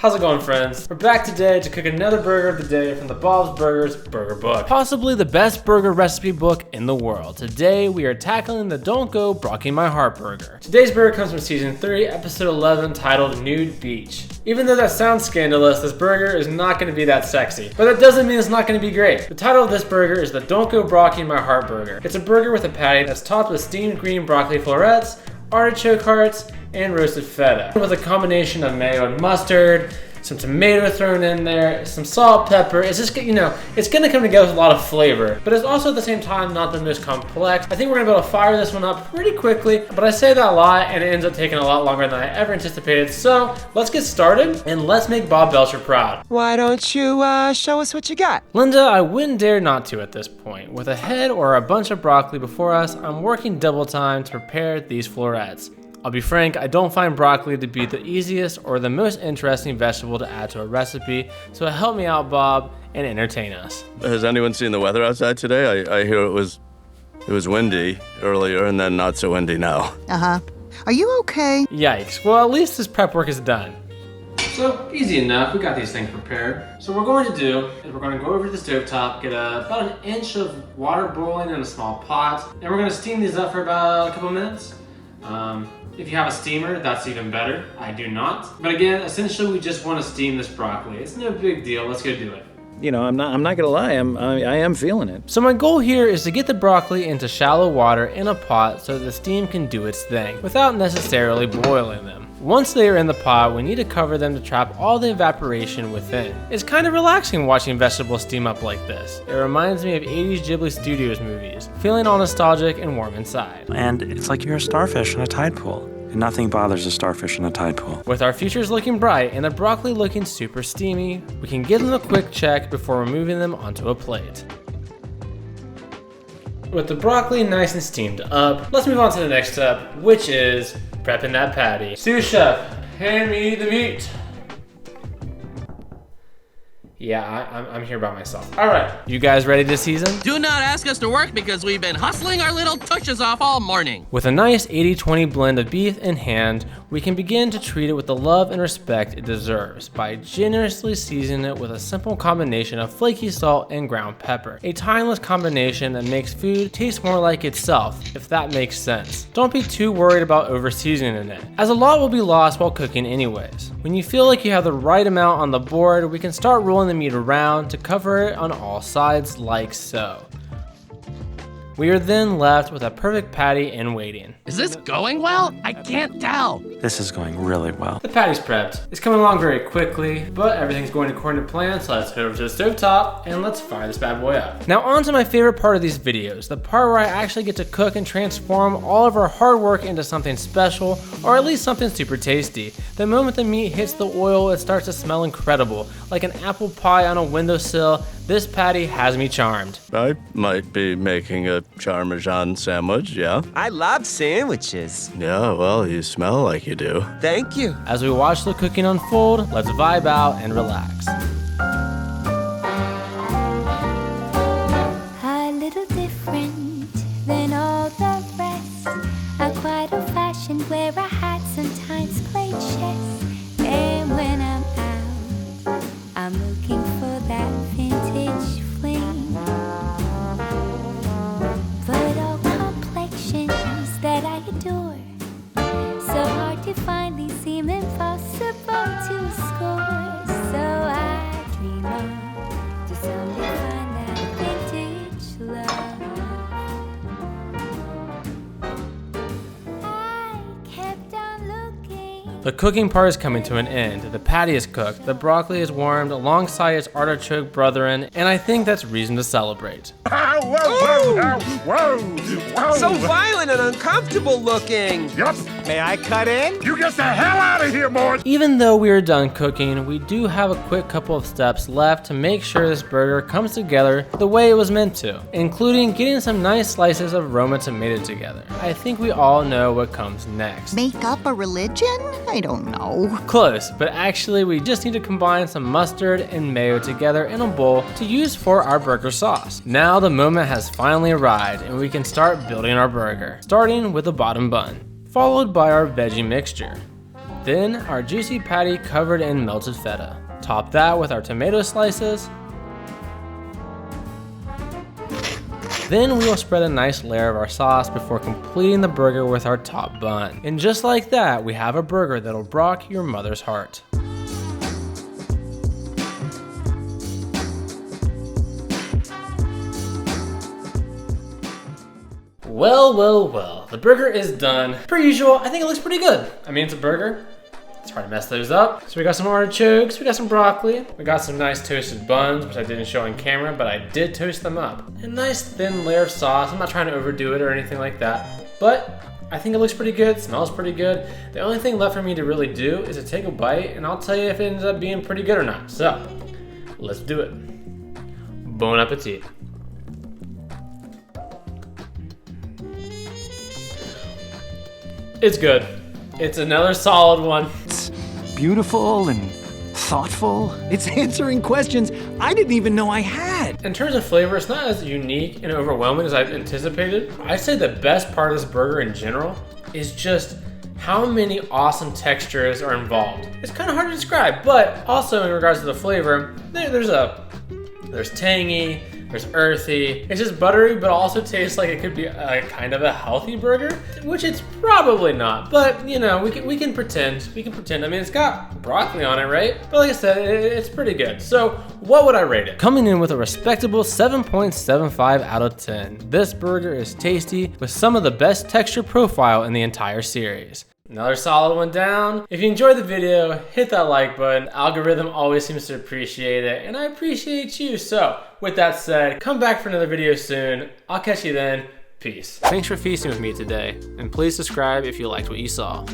How's it going, friends? We're back today to cook another burger of the day from the Bob's Burgers Burger Book. Possibly the best burger recipe book in the world. Today we are tackling the Don't Go Brocking My Heart burger. Today's burger comes from season 3, episode 11, titled Nude Beach. Even though that sounds scandalous, this burger is not going to be that sexy. But that doesn't mean it's not going to be great. The title of this burger is the Don't Go Brocking My Heart burger. It's a burger with a patty that's topped with steamed green broccoli florets, artichoke hearts, and roasted feta, with a combination of mayo and mustard, some tomato thrown in there, some salt, pepper. It's just, it's gonna come together with a lot of flavor, but it's also at the same time not the most complex. I think we're gonna be able to fire this one up pretty quickly, but I say that a lot and it ends up taking a lot longer than I ever anticipated. So let's get started and let's make Bob Belcher proud. Why don't you show us what you got? Linda, I wouldn't dare not to at this point. With a head or a bunch of broccoli before us, I'm working double time to prepare these florets. I'll be frank, I don't find broccoli to be the easiest or the most interesting vegetable to add to a recipe, so help me out, Bob, and entertain us. Has anyone seen the weather outside today? I hear it was windy earlier and then not so windy now. Uh-huh. Are you okay? Yikes. Well, at least this prep work is done. So, easy enough. We got these things prepared. So what we're going to do is we're going to go over to the stovetop, get about an inch of water boiling in a small pot, and we're going to steam these up for about a couple minutes. If you have a steamer, that's even better. I do not. But again, essentially we just want to steam this broccoli. It's no big deal. Let's go do it. You know, I'm not gonna lie, I am feeling it. So my goal here is to get the broccoli into shallow water in a pot so that the steam can do its thing without necessarily boiling them. Once they are in the pot, we need to cover them to trap all the evaporation within. It's kind of relaxing watching vegetables steam up like this. It reminds me of 80s Ghibli Studios movies, feeling all nostalgic and warm inside. And it's like you're a starfish in a tide pool. And nothing bothers a starfish in a tide pool. With our futures looking bright and the broccoli looking super steamy, we can give them a quick check before removing them onto a plate. With the broccoli nice and steamed up, let's move on to the next step, which is prepping that patty. Sous chef, hand me the meat. Yeah, I'm here by myself. All right, you guys ready to season? Do not ask us to work because we've been hustling our little tushes off all morning. With a nice 80-20 blend of beef in hand, we can begin to treat it with the love and respect it deserves by generously seasoning it with a simple combination of flaky salt and ground pepper. A timeless combination that makes food taste more like itself, if that makes sense. Don't be too worried about over seasoning it, as a lot will be lost while cooking anyways. When you feel like you have the right amount on the board, we can start rolling the meat around to cover it on all sides like so. We are then left with a perfect patty in waiting. Is this going well? I can't tell. This is going really well. The patty's prepped. It's coming along very quickly, but everything's going according to plan, so let's head over to the stovetop and let's fire this bad boy up. Now on to my favorite part of these videos, the part where I actually get to cook and transform all of our hard work into something special, or at least something super tasty. The moment the meat hits the oil, it starts to smell incredible, like an apple pie on a windowsill. This patty has me charmed. I might be making a Parmesan sandwich, yeah? I love sandwiches. Yeah, well, you smell like you do. Thank you. As we watch the cooking unfold, let's vibe out and relax. A little different than all the rest. I'm quite old-fashioned where I had sometimes played chess. And when I'm out, I'm looking for that vintage fling. But all complexions that I adore, so hard to find, these seem impossible to score. So I dream on to someday find that vintage love. I kept on looking. The cooking part is coming to an end. The patty is cooked, the broccoli is warmed alongside its artichoke brethren, and I think that's reason to celebrate. So violent and uncomfortable looking. Yup. May I cut in? You get the hell out of here, boy. Even though we are done cooking, we do have a quick couple of steps left to make sure this burger comes together the way it was meant to, including getting some nice slices of Roma tomato together. I think we all know what comes next. Make up a religion? I don't know. Close, but actually we just need to combine some mustard and mayo together in a bowl to use for our burger sauce. Now the moment has finally arrived and we can start building our burger, starting with the bottom bun, followed by our veggie mixture. Then our juicy patty covered in melted feta. Top that with our tomato slices. Then we will spread a nice layer of our sauce before completing the burger with our top bun. And just like that, we have a burger that'll rock your mother's heart. Well, well, well, the burger is done. Per usual, I think it looks pretty good. I mean, it's a burger. It's hard to mess those up. So we got some artichokes, we got some broccoli, we got some nice toasted buns, which I didn't show on camera, but I did toast them up. A nice thin layer of sauce. I'm not trying to overdo it or anything like that, but I think it looks pretty good, it smells pretty good. The only thing left for me to really do is to take a bite, and I'll tell you if it ends up being pretty good or not. So, let's do it. Bon appetit. It's good. It's another solid one. It's beautiful and thoughtful. It's answering questions I didn't even know I had. In terms of flavor, it's not as unique and overwhelming as I've anticipated. I'd say the best part of this burger in general is just how many awesome textures are involved. It's kind of hard to describe, but also in regards to the flavor, there's tangy, there's earthy. It's just buttery, but also tastes like it could be a kind of a healthy burger, which it's probably not. But you know, we can pretend. We can pretend. I mean, it's got broccoli on it, right? But like I said, it's pretty good. So what would I rate it? Coming in with a respectable 7.75 out of 10. This burger is tasty with some of the best texture profile in the entire series. Another solid one down. If you enjoyed the video, hit that like button. Algorithm always seems to appreciate it, and I appreciate you. So with that said, come back for another video soon. I'll catch you then. Peace. Thanks for feasting with me today, and please subscribe if you liked what you saw.